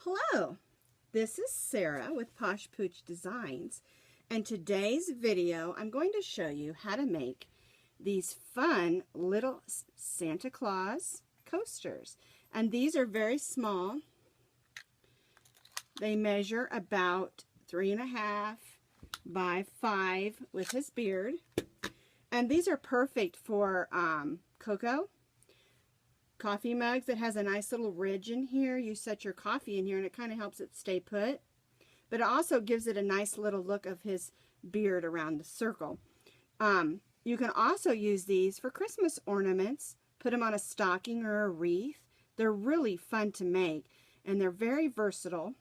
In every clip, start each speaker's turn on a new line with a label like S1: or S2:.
S1: Hello, this is Sarah with Posh Pooch Designs, and today's video I'm going to show you how to make these fun little Santa Claus coasters. And these are very small. They measure about 3.5 by 5 with his beard, and these are perfect for coffee mugs. That has a nice little ridge in here. You set your coffee in here and it kind of helps it stay put, but it also gives it a nice little look of his beard around the circle. You can also use these for Christmas ornaments. Put them on a stocking or a wreath. They're really fun to make and they're very versatile.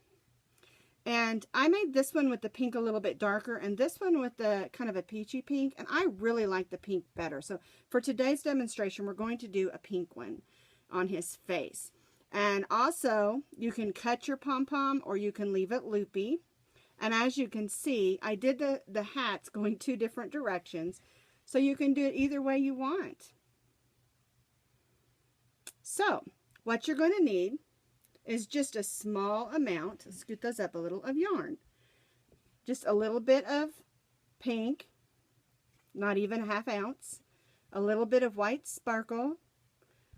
S1: And I made this one with the pink a little bit darker and this one with the kind of a peachy pink, and I really like the pink better. So for today's demonstration we're going to do a pink one on his face. And also you can cut your pom-pom or you can leave it loopy. And as you can see, I did the hats going 2 different directions, so you can do it either way you want. So what you're going to need is just a small amount, let's scoot those up a little, of yarn. Just a little bit of pink, not even a 1/2 ounce, a little bit of white sparkle,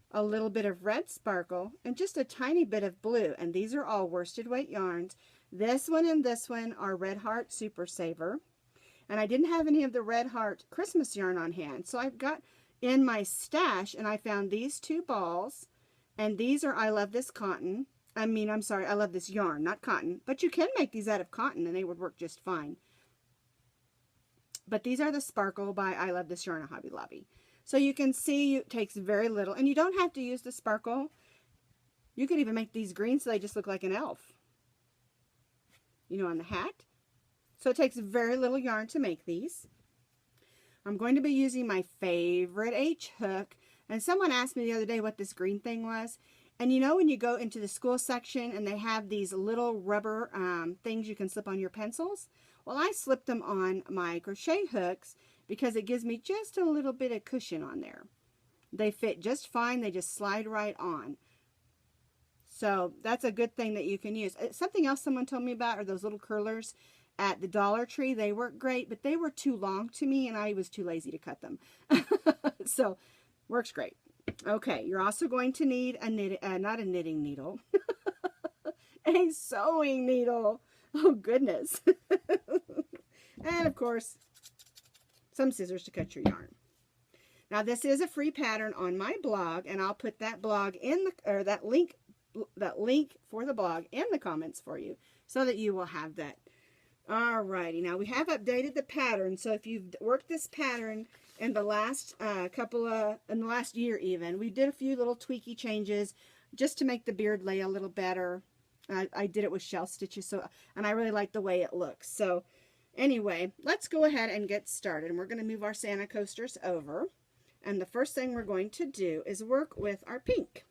S1: a little bit of red sparkle, and just a tiny bit of blue. And these are all worsted weight yarns. This one and this one are Red Heart Super Saver. And I didn't have any of the Red Heart Christmas yarn on hand, so I've got in my stash and I found these 2 balls, and these are I Love This Cotton. I love this yarn, not cotton, but you can make these out of cotton and they would work just fine. But these are the Sparkle by I Love This Yarn at Hobby Lobby. So you can see it takes very little, and you don't have to use the sparkle. You could even make these green so they just look like an elf, you know, on the hat. So it takes very little yarn to make these. I'm going to be using my favorite H hook, and someone asked me the other day what this green thing was. And you know when you go into the school section and they have these little rubber things you can slip on your pencils? Well, I slipped them on my crochet hooks because it gives me just a little bit of cushion on there. They fit just fine. They just slide right on. So that's a good thing that you can use. Something else someone told me about are those little curlers at the Dollar Tree. They work great, but they were too long to me and I was too lazy to cut them. So works great. Okay, you're also going to need not a knitting needle, a sewing needle. Oh goodness. And of course, some scissors to cut your yarn. Now this is a free pattern on my blog, and I'll put that blog in that link for the blog in the comments for you, so that you will have that. Alrighty, now we have updated the pattern. So if you've worked this pattern in the last in the last year even, we did a few little tweaky changes just to make the beard lay a little better. I did it with shell stitches, and I really like the way it looks. So anyway, let's go ahead and get started. And we're going to move our Santa coasters over. And the first thing we're going to do is work with our pink.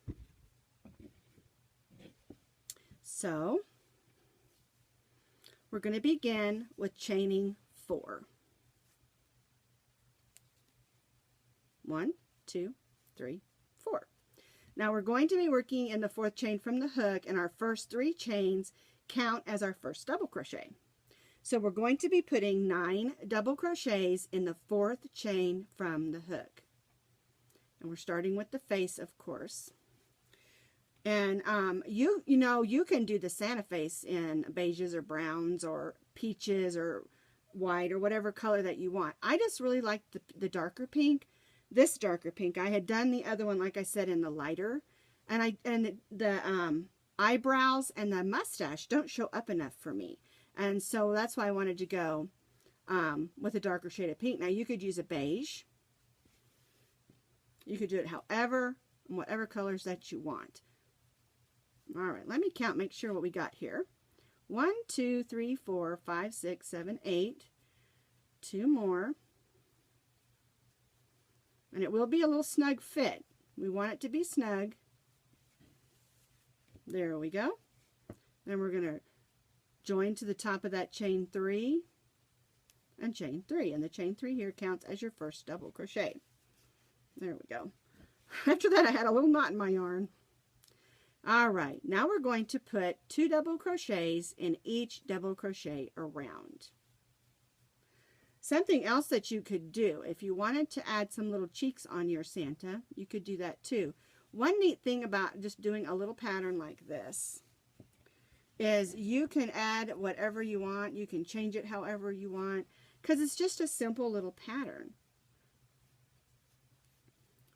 S1: So we're going to begin with chaining 4. 1, 2, 3, 4. Now we're going to be working in the 4th chain from the hook, and our first 3 chains count as our first double crochet. So we're going to be putting 9 double crochets in the 4th chain from the hook. And we're starting with the face, of course. And you know, you can do the Santa face in beiges or browns or peaches or white or whatever color that you want. I just really like the darker pink. This darker pink. I had done the other one, like I said, in the lighter. And the eyebrows and the mustache don't show up enough for me. And so that's why I wanted to go with a darker shade of pink. Now you could use a beige. You could do it however, and whatever colors that you want. All right, let me count, make sure what we got here. 1, 2, 3, 4, 5, 6, 7, 8. 2 more. And it will be a little snug fit. We want it to be snug. There we go. Then we're going to join to the top of that chain 3 and chain 3. And the chain 3 here counts as your first double crochet. There we go. After that, I had a little knot in my yarn. All right, now we're going to put 2 double crochets in each double crochet around. Something else that you could do, if you wanted to add some little cheeks on your Santa, you could do that too. One neat thing about just doing a little pattern like this is you can add whatever you want. You can change it however you want, because it's just a simple little pattern.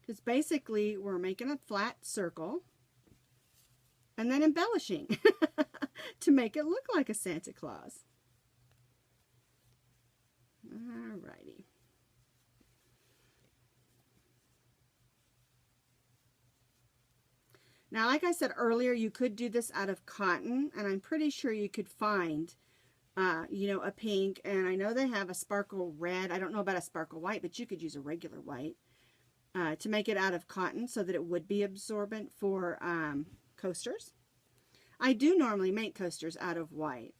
S1: Because basically we're making a flat circle and then embellishing to make it look like a Santa Claus. Alrighty. Now, like I said earlier, you could do this out of cotton, and I'm pretty sure you could find, you know, a pink, and I know they have a sparkle red. I don't know about a sparkle white, but you could use a regular white to make it out of cotton so that it would be absorbent for coasters. I do normally make coasters out of white,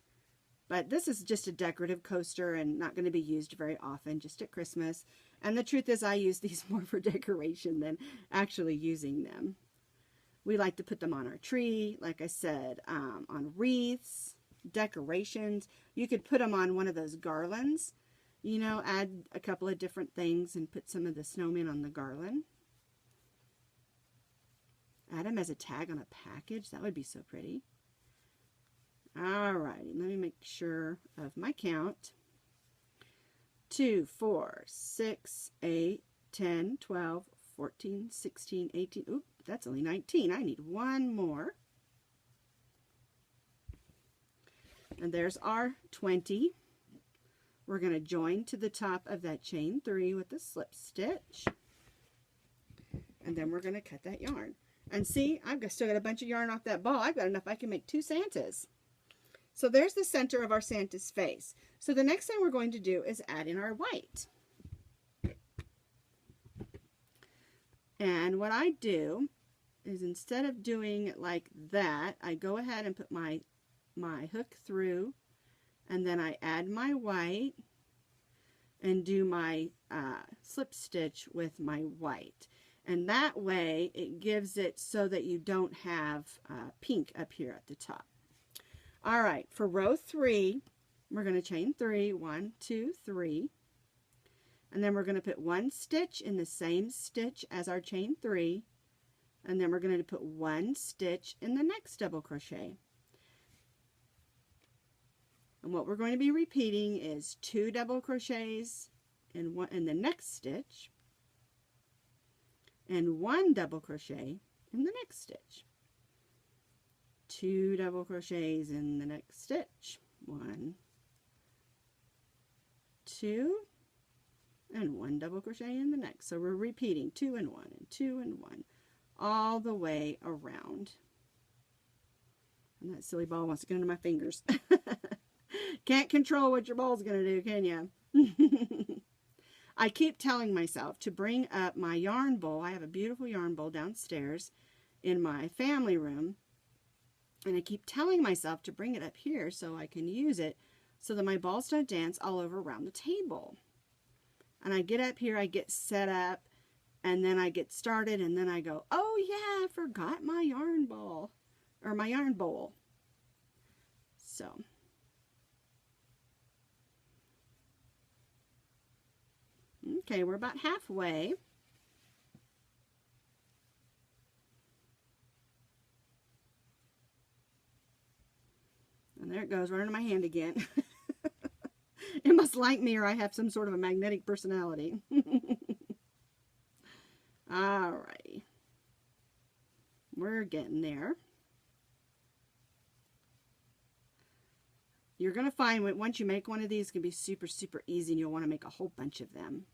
S1: but this is just a decorative coaster and not going to be used very often, just at Christmas. And the truth is I use these more for decoration than actually using them. We like to put them on our tree, like I said, on wreaths, decorations. You could put them on one of those garlands, you know, add a couple of different things and put some of the snowmen on the garland. Add them as a tag on a package. That would be so pretty. Alrighty, let me make sure of my count. 2, 4, 6, 8, 10, 12, 14, 16, 18. Oop, that's only 19. I need one more. And there's our 20. We're going to join to the top of that chain 3 with a slip stitch. And then we're going to cut that yarn. And see, I've still got a bunch of yarn off that ball. I've got enough I can make 2 Santas. So there's the center of our Santa's face. So the next thing we're going to do is add in our white. And what I do is, instead of doing it like that, I go ahead and put my hook through, and then I add my white and do my slip stitch with my white. And that way it gives it so that you don't have pink up here at the top. All right, for row 3, we're going to chain 3, 1, 2, 3, and then we're going to put 1 stitch in the same stitch as our chain 3, and then we're going to put 1 stitch in the next double crochet. And what we're going to be repeating is 2 double crochets in the next stitch, and 1 double crochet in the next stitch. 2 double crochets in the next stitch. 1, 2, and 1 double crochet in the next. So we're repeating 2 and 1 and 2 and 1 all the way around. And that silly ball wants to get into my fingers. Can't control what your ball's going to do, can you? I keep telling myself to bring up my yarn bowl. I have a beautiful yarn bowl downstairs in my family room. And I keep telling myself to bring it up here so I can use it so that my balls don't dance all over around the table. And I get up here, I get set up, and then I get started, and then I go, oh yeah, I forgot my yarn ball, or my yarn bowl. So, okay, we're about halfway. And there it goes, right into my hand again. It must like me, or I have some sort of a magnetic personality. Alrighty. We're getting there. You're going to find once you make one of these, it's going to be super, super easy, and you'll want to make a whole bunch of them.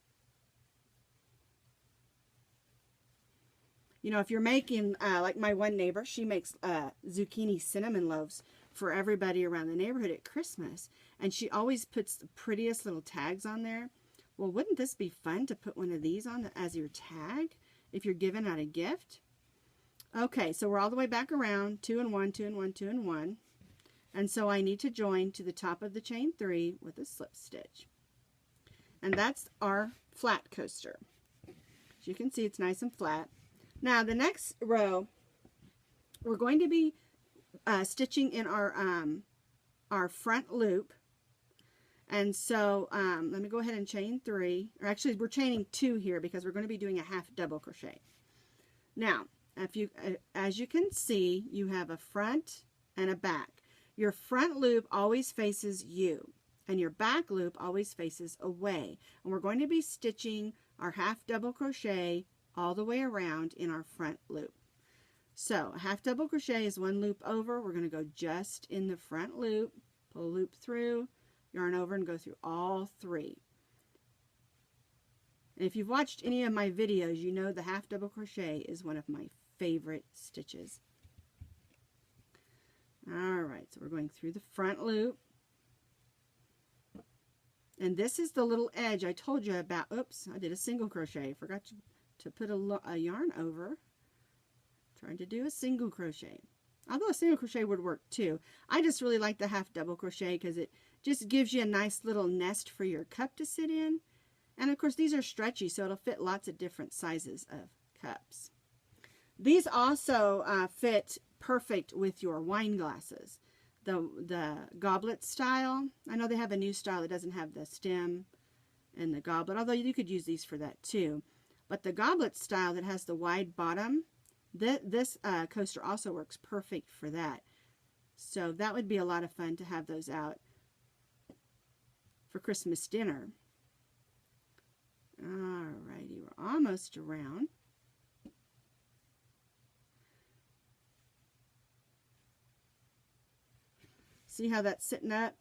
S1: You know, if you're making, like my one neighbor, she makes zucchini cinnamon loaves for everybody around the neighborhood at Christmas. And she always puts the prettiest little tags on there. Well, wouldn't this be fun to put one of these on as your tag if you're giving out a gift? Okay, so we're all the way back around, 2 and 1, 2 and 1, 2 and 1. And so I need to join to the top of the chain 3 with a slip stitch. And that's our flat coaster. As you can see, it's nice and flat. Now the next row, we're going to be stitching in our front loop. And so let me go ahead and chain 3, or actually we're chaining 2 here because we're going to be doing a half double crochet. Now, if you, as you can see, you have a front and a back. Your front loop always faces you, and your back loop always faces away. And we're going to be stitching our half double crochet all the way around in our front loop. So a half double crochet is 1 loop over. We're going to go just in the front loop, pull a loop through, yarn over, and go through all 3. And if you've watched any of my videos, you know the half double crochet is one of my favorite stitches. Alright, so we're going through the front loop. And this is the little edge I told you about. Oops, I did a single crochet. Forgot to put a yarn over. Trying to do a single crochet. Although a single crochet would work too. I just really like the half double crochet because it just gives you a nice little nest for your cup to sit in. And of course these are stretchy, so it'll fit lots of different sizes of cups. These also fit perfect with your wine glasses. The goblet style. I know they have a new style that doesn't have the stem and the goblet, although you could use these for that too. But the goblet style that has the wide bottom, this coaster also works perfect for that. So that would be a lot of fun to have those out for Christmas dinner. Alrighty, we're almost around. See how that's sitting up?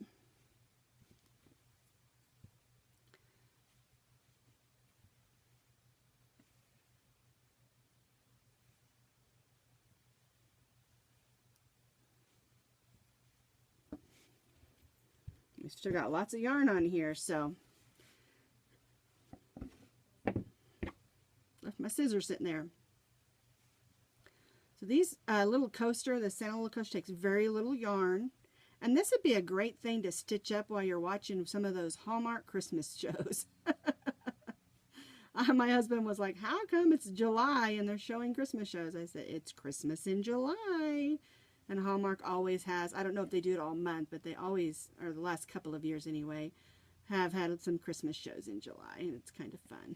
S1: We've still got lots of yarn on here, so left my scissors sitting there. So these little coaster, the Santa little coaster takes very little yarn. And this would be a great thing to stitch up while you're watching some of those Hallmark Christmas shows. My husband was like, how come it's July and they're showing Christmas shows? I said, it's Christmas in July. And Hallmark always has, I don't know if they do it all month, but they always, or the last couple of years anyway, have had some Christmas shows in July. And it's kind of fun.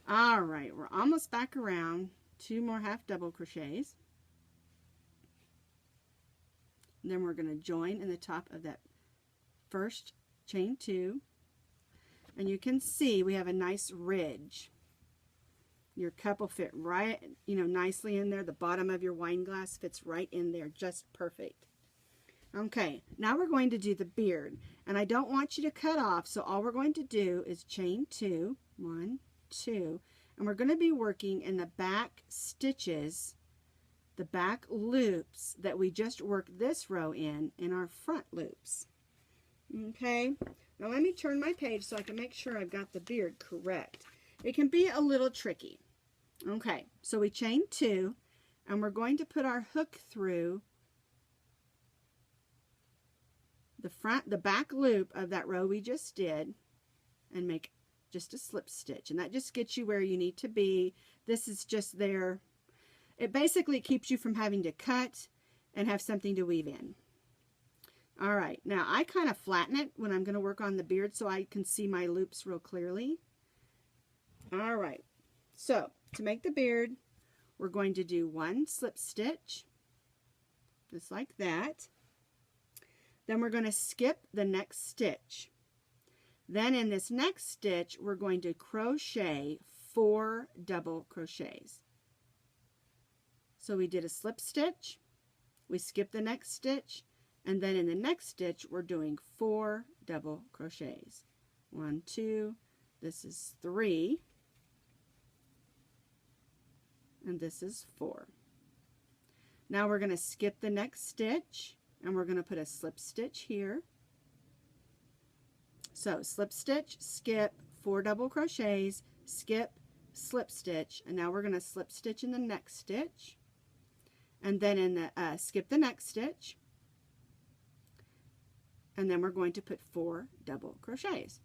S1: All right, we're almost back around. 2 more half double crochets. And then we're going to join in the top of that first chain 2. And you can see we have a nice ridge. Your cup will fit right, nicely in there. The bottom of your wine glass fits right in there, just perfect. Okay, now we're going to do the beard. And I don't want you to cut off, so all we're going to do is chain 2. 1, 2. And we're going to be working in the back stitches, the back loops that we just worked this row in our front loops. Okay, now let me turn my page so I can make sure I've got the beard correct. It can be a little tricky. Okay, so we chain 2 and we're going to put our hook through the back loop of that row we just did and make just a slip stitch, and that just gets you where you need to be. This is just there. It basically keeps you from having to cut and have something to weave in. All right, now I kind of flatten it when I'm going to work on the beard so I can see my loops real clearly. All right, so to make the beard, we're going to do 1 slip stitch, just like that. Then we're going to skip the next stitch. Then in this next stitch, we're going to crochet 4 double crochets. So we did a slip stitch, we skipped the next stitch, and then in the next stitch we're doing 4 double crochets. 1, 2, this is 3, and this is 4. Now we're going to skip the next stitch and we're going to put a slip stitch here. So slip stitch, skip, 4 double crochets, skip, slip stitch, and now we're going to slip stitch in the next stitch. And then in the skip the next stitch, and then we're going to put 4 double crochets.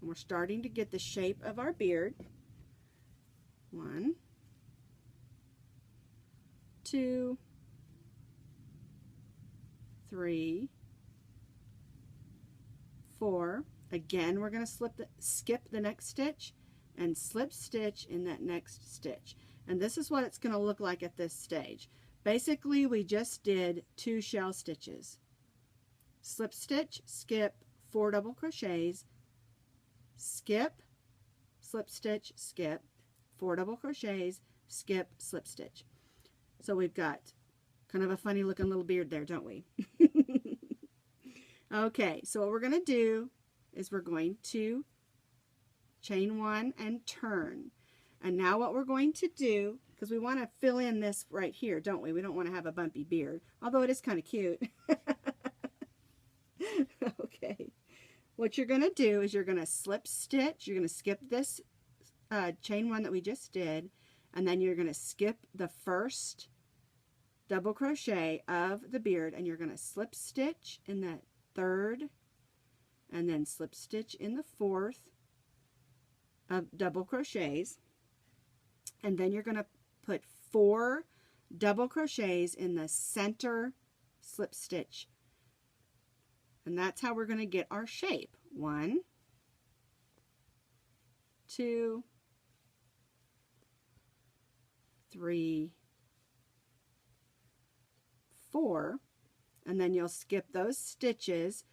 S1: And we're starting to get the shape of our beard. 1, 2, 3, 4. Again, we're going to skip the next stitch and slip stitch in that next stitch. And this is what it's going to look like at this stage. Basically, we just did 2 shell stitches. Slip stitch, skip, 4 double crochets, skip, slip stitch, skip, 4 double crochets, skip, slip stitch. So we've got kind of a funny looking little beard there, don't we? Okay, so what we're going to do is we're going to chain 1 and turn. And now what we're going to do, because we want to fill in this right here, don't we? We don't want to have a bumpy beard, although it is kind of cute. Okay, what you're going to do is you're going to slip stitch, you're going to skip this chain 1 that we just did, and then you're going to skip the first double crochet of the beard, and you're going to slip stitch in that 3rd, and then slip stitch in the 4th of double crochets, and then you're going to put 4 double crochets in the center slip stitch, and that's how we're going to get our shape. 1, 2, 3, 4, and then you'll skip those stitches.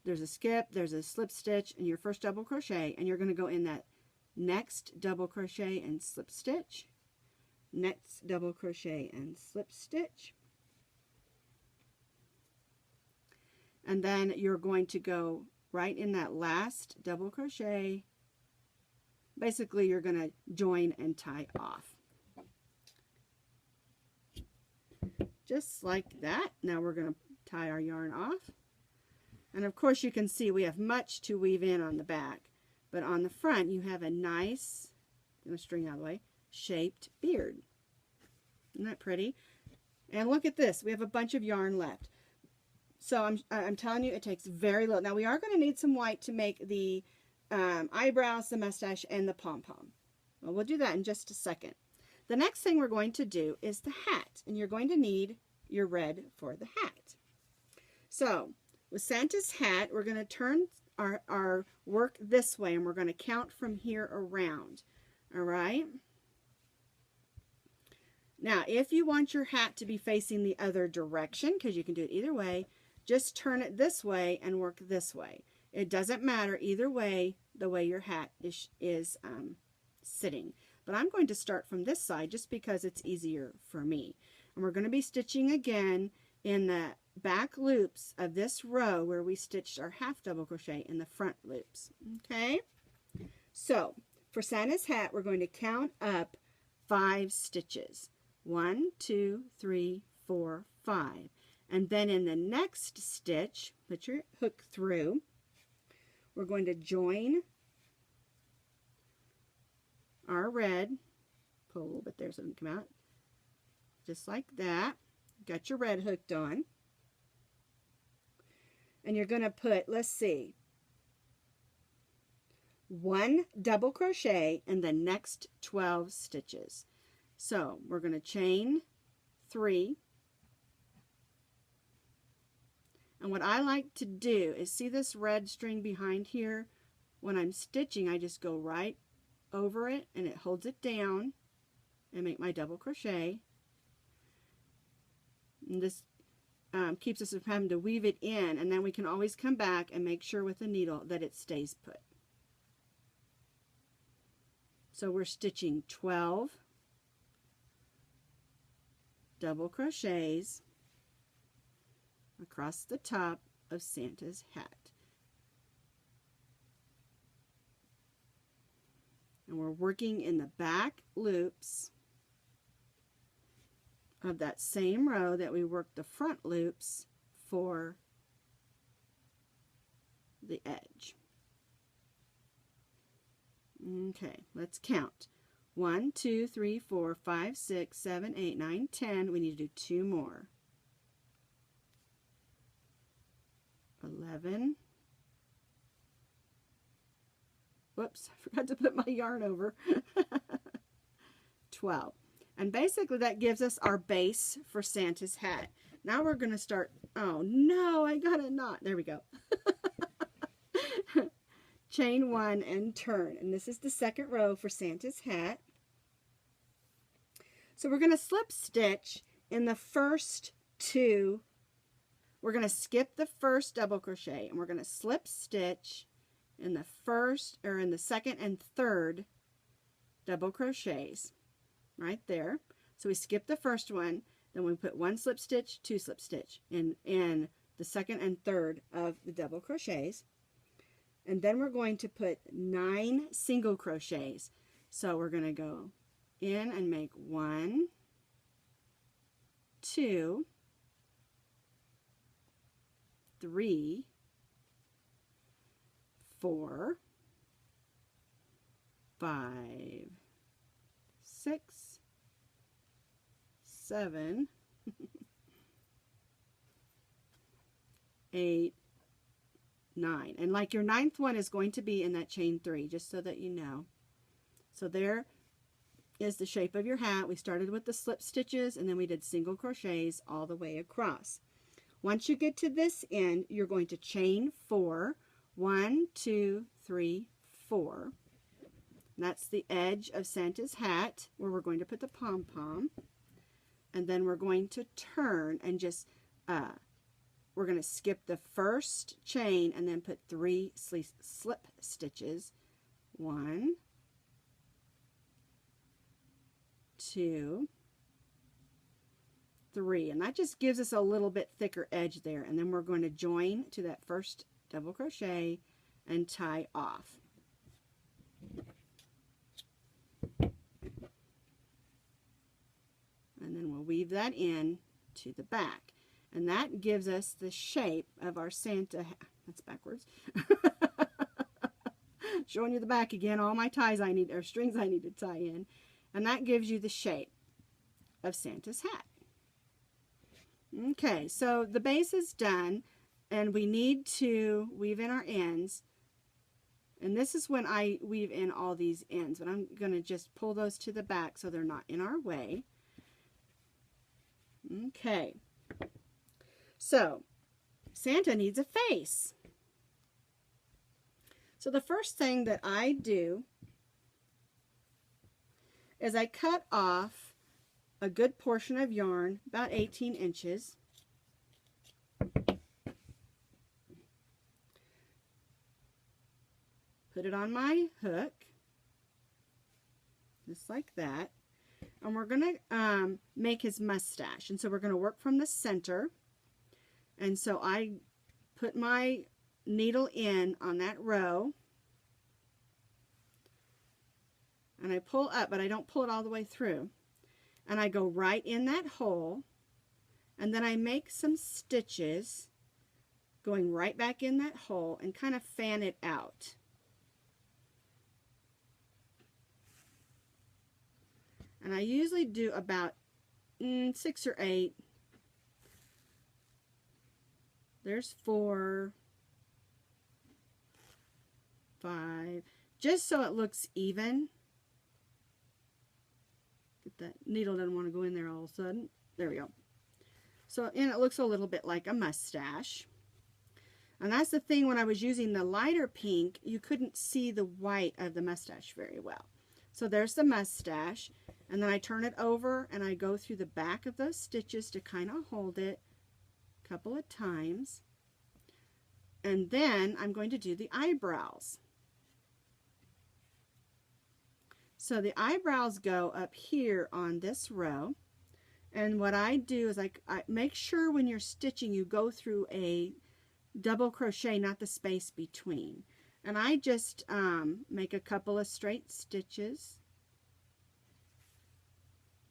S1: There's a skip, there's a slip stitch, and your first double crochet, and you're going to go in that next double crochet and slip stitch, next double crochet and slip stitch, and then you're going to go right in that last double crochet. Basically, you're going to join and tie off. Just like that. Now we're going to tie our yarn off. And of course you can see we have much to weave in on the back, but on the front you have a nice, I'm going to string out of the way, shaped beard. Isn't that pretty? And look at this, we have a bunch of yarn left. So I'm telling you, it takes very little. Now we are going to need some white to make the eyebrows, the mustache, and the pom-pom. Well, we'll do that in just a second. The next thing we're going to do is the hat, and you're going to need your red for the hat. So with Santa's hat, we're going to turn our work this way, and we're going to count from here around. All right? Now, if you want your hat to be facing the other direction, because you can do it either way, just turn it this way and work this way. It doesn't matter either way, the way your hat is sitting. But I'm going to start from this side just because it's easier for me. And we're going to be stitching again in the back loops of this row where we stitched our half double crochet in the front loops. Okay? So, for Santa's hat, we're going to count up 5 stitches. 1, 2, 3, 4, 5. And then in the next stitch, put your hook through, we're going to join our red, pull a little bit there so it doesn't come out, just like that. Got your red hooked on. And you're going to put, let's see, 1 double crochet in the next 12 stitches. So we're going to chain 3. And what I like to do is, see this red string behind here? When I'm stitching, I just go right over it and it holds it down and make my double crochet. And this keeps us from having to weave it in, and then we can always come back and make sure with the needle that it stays put. So we're stitching 12 double crochets across the top of Santa's hat. And we're working in the back loops of that same row that we worked the front loops for the edge. Okay, let's count. 1, 2, 3, 4, 5, 6, 7, 8, 9, 10. We need to do 2 more. 11. Whoops, I forgot to put my yarn over. 12. And basically that gives us our base for Santa's hat. Now we're going to start, oh no, I got a knot. There we go. Chain 1 and turn. And this is the second row for Santa's hat. So we're going to slip stitch in the first 2. We're going to skip the first double crochet and we're going to slip stitch in the first or in the second and third double crochets right there. So we skip the first one, then we put 1 slip stitch, 2 slip stitch in the second and third of the double crochets. And then we're going to put 9 single crochets. So we're going to go in and make 1, 2, 3, 4, 5, 6, 7, 8, 9. And like your 9th one is going to be in that chain 3, just so that you know. So there is the shape of your hat. We started with the slip stitches and then we did single crochets all the way across. Once you get to this end, you're going to chain 4. 1, 2, 3, 4. That's the edge of Santa's hat where we're going to put the pom-pom. And then we're going to turn and just, we're going to skip the first chain and then put 3 slip stitches. 1, 2, 3. And that just gives us a little bit thicker edge there. And then we're going to join to that first double crochet and tie off. And then we'll weave that in to the back. And that gives us the shape of our Santa hat. That's backwards. Showing you the back again, all my ties I need, or strings I need to tie in. And that gives you the shape of Santa's hat. Okay, so the base is done, and we need to weave in our ends. And this is when I weave in all these ends, but I'm going to just pull those to the back so they're not in our way. Okay, so Santa needs a face. So the first thing that I do is I cut off a good portion of yarn, about 18 inches. Put it on my hook, just like that. And we're going to make his mustache. And so we're going to work from the center. And so I put my needle in on that row. And I pull up, but I don't pull it all the way through. And I go right in that hole. And then I make some stitches going right back in that hole and kind of fan it out. And I usually do about 6 or 8. There's 4, 5, just so it looks even. Get that needle doesn't want to go in there all of a sudden. There we go. So, and it looks a little bit like a mustache. And that's the thing, when I was using the lighter pink, you couldn't see the white of the mustache very well. So there's the mustache. And then I turn it over and I go through the back of those stitches to kind of hold it a couple of times. And then I'm going to do the eyebrows. So the eyebrows go up here on this row. And what I do is I make sure when you're stitching you go through a double crochet, not the space between. And I just make a couple of straight stitches.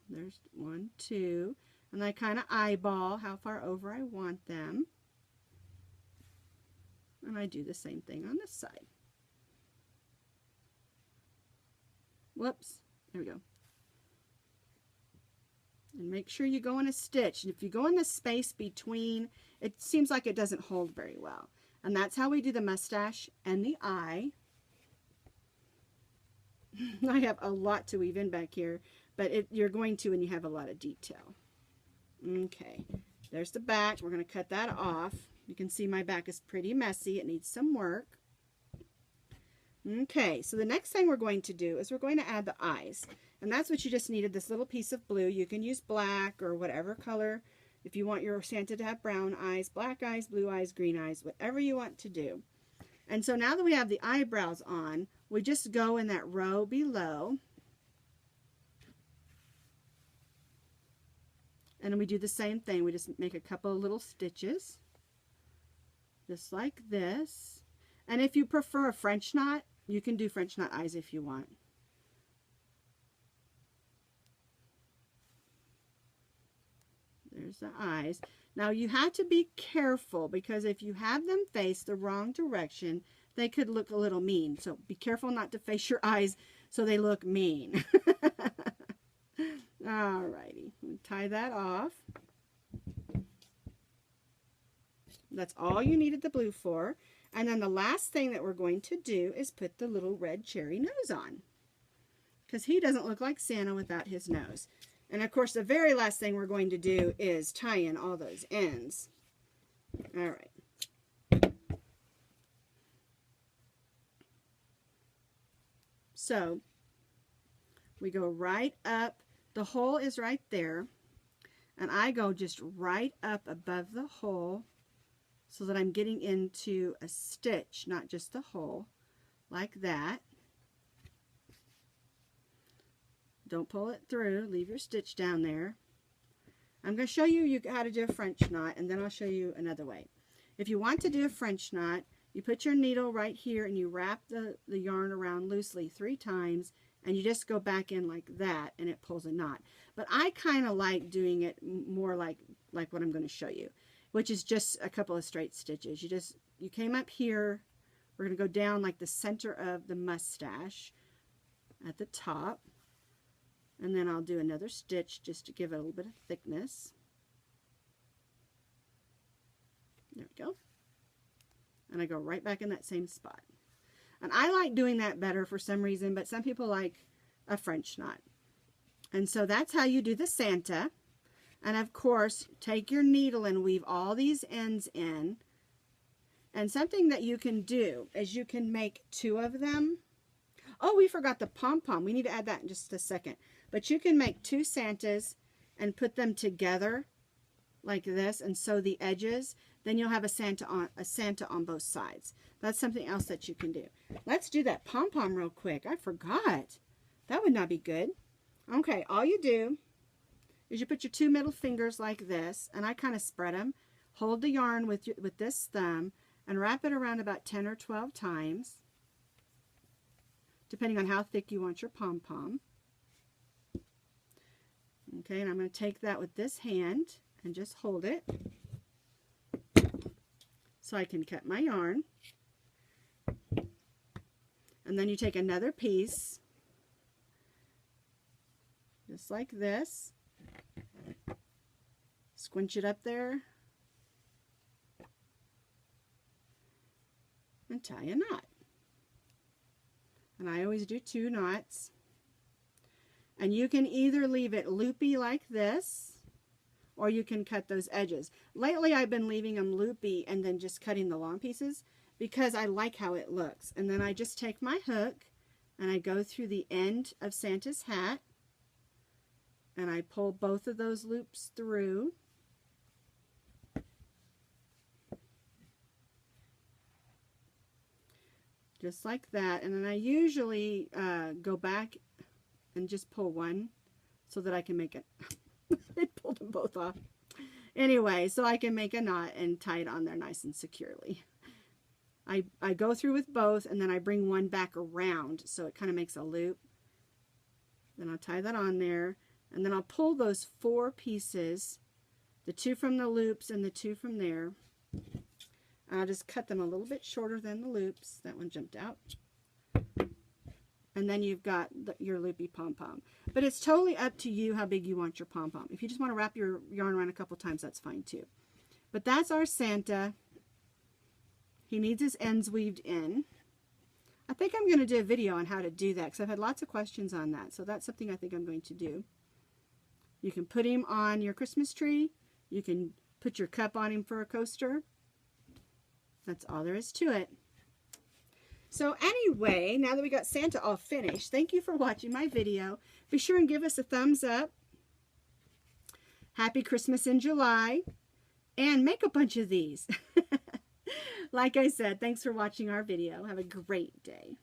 S1: There's 1, 2, and I kind of eyeball how far over I want them. And I do the same thing on this side. Whoops, there we go. And make sure you go in a stitch. And if you go in the space between, it seems like it doesn't hold very well. And that's how we do the mustache and the eye. I have a lot to weave in back here. but you're going to when you have a lot of detail. Okay, there's the back. We're going to cut that off. You can see my back is pretty messy. It needs some work. Okay, so the next thing we're going to do is we're going to add the eyes. And that's what you just needed, this little piece of blue. You can use black or whatever color. If you want your Santa to have brown eyes, black eyes, blue eyes, green eyes, whatever you want to do. And so now that we have the eyebrows on, we just go in that row below. And then we do the same thing. We just make a couple of little stitches. Just like this. And if you prefer a French knot, you can do French knot eyes if you want. There's the eyes. Now you have to be careful because if you have them face the wrong direction, they could look a little mean. So be careful not to face your eyes so they look mean. Alrighty, tie that off. That's all you needed the blue for. And then the last thing that we're going to do is put the little red cherry nose on, because he doesn't look like Santa without his nose. And of course, the very last thing we're going to do is tie in all those ends. All right. So we go right up. The hole is right there. And I go just right up above the hole so that I'm getting into a stitch, not just the hole, like that. Don't pull it through. Leave your stitch down there. I'm going to show you how to do a French knot, and then I'll show you another way. If you want to do a French knot, you put your needle right here and you wrap the yarn around loosely 3 times, and you just go back in like that, and it pulls a knot. But I kind of like doing it more like what I'm going to show you, which is just a couple of straight stitches. You came up here. We're going to go down like the center of the mustache at the top. And then I'll do another stitch just to give it a little bit of thickness. There we go. And I go right back in that same spot. And I like doing that better for some reason, but some people like a French knot. And so that's how you do the Santa. And of course, take your needle and weave all these ends in. And something that you can do is you can make 2 of them. Oh, we forgot the pom-pom. We need to add that in just a second. But you can make 2 Santas and put them together like this and sew the edges. Then you'll have a Santa on both sides. That's something else that you can do. Let's do that pom-pom real quick. I forgot. That would not be good. Okay, all you do is you put your 2 middle fingers like this, and I kind of spread them. Hold the yarn with this thumb and wrap it around about 10 or 12 times, depending on how thick you want your pom-pom. Okay, and I'm going to take that with this hand and just hold it so I can cut my yarn. And then you take another piece, just like this, squinch it up there, and tie a knot. And I always do 2 knots. And you can either leave it loopy like this, or you can cut those edges. Lately I've been leaving them loopy and then just cutting the long pieces because I like how it looks. And then I just take my hook and I go through the end of Santa's hat and I pull both of those loops through. Just like that. And then I usually go back and just pull one so that I can make it. I pulled them both off. Anyway, so I can make a knot and tie it on there nice and securely. I go through with both and then I bring one back around so it kind of makes a loop. Then I'll tie that on there and then I'll pull those 4 pieces, the 2 from the loops and the 2 from there. I'll just cut them a little bit shorter than the loops. That one jumped out. And then you've got your loopy pom-pom. But it's totally up to you how big you want your pom-pom. If you just want to wrap your yarn around a couple times, that's fine too. But that's our Santa. He needs his ends weaved in. I think I'm going to do a video on how to do that because I've had lots of questions on that. So that's something I think I'm going to do. You can put him on your Christmas tree. You can put your cup on him for a coaster. That's all there is to it. So anyway, now that we got Santa all finished, thank you for watching my video. Be sure and give us a thumbs up. Happy Christmas in July. And make a bunch of these. Like I said, thanks for watching our video. Have a great day.